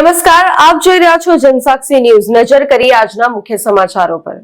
નમસ્કાર, આપ જોઈ રહ્યા છો જનસાક્ષી ન્યૂઝ। નજર કરીએ આજના મુખ્ય સમાચારો પર।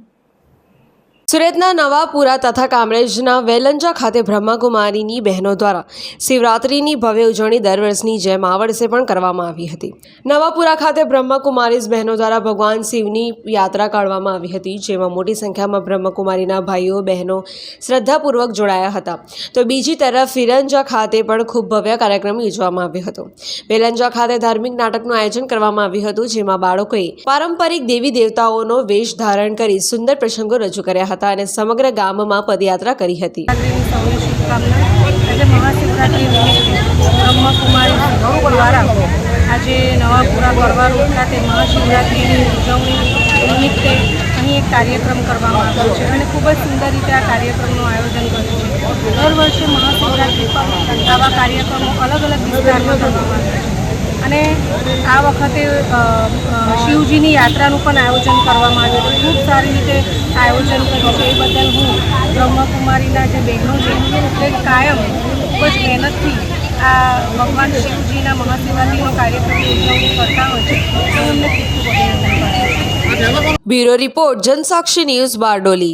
સુરતના નવાપુરા તથા કામરેજના વેલંજા ખાતે બ્રહ્માકુમારીની બહેનો દ્વારા શિવરાત્રીની ભવ્ય ઉજવણી દર વર્ષની જેમ આ વર્ષે પણ કરવામાં આવી હતી। નવાપુરા ખાતે બ્રહ્માકુમારીઝ બહેનો દ્વારા ભગવાન શિવની યાત્રા કાઢવામાં આવી હતી, જેમાં મોટી સંખ્યામાં બ્રહ્માકુમારીના ભાઈઓ બહેનો શ્રદ્ધાપૂર્વક જોડાયા હતા। તો બીજી તરફ વિરંજા ખાતે પણ ખૂબ ભવ્ય કાર્યક્રમ યોજવામાં આવ્યો હતો। વેલંજા ખાતે ધાર્મિક નાટકનું આયોજન કરવામાં આવ્યું હતું, જેમાં બાળકોએ પારંપરિક દેવી દેવતાઓનો વેશ ધારણ કરી સુંદર પ્રસંગો રજૂ કર્યા હતા અને સમગ્ર ગામમાં પદયાત્રા કરી હતી। આજે મહાશિવરાત્રી નિમિત્તે બ્રહ્મકુમારી દ્વારા આજે નવાપુરા ગરવા રોડ ખાતે મહાશિવરાત્રીની ઉજવણી નિમિત્તે અહીં એક કાર્યક્રમ કરવામાં આવ્યો છે અને ખૂબ જ સુંદર રીતે આ કાર્યક્રમનું આયોજન કર્યું છે। દર વર્ષે મહાશિવરાત્રી પર આવા કાર્યક્રમો અલગ અલગ વિસ્તારમાં કરવામાં આવે છે અને આ વખતે શિવજીની યાત્રાનું પણ આયોજન કરવામાં આવ્યું હતું। ખૂબ સારી રીતે આયોજન કર્યું છે, એ બદલ હું બ્રહ્મકુમારીના જે બહેનો છે તે કાયમ ખૂબ જ મહેનતથી આ ભગવાન શિવજીના મહાશિવરાત્રીનો કાર્યક્રમની ઉજવણી કરતા હોય છે, તો એમને ખૂબ ખૂબ અભિનંદન કરું છું। Bureau report, Jansakshi news, Bardoli.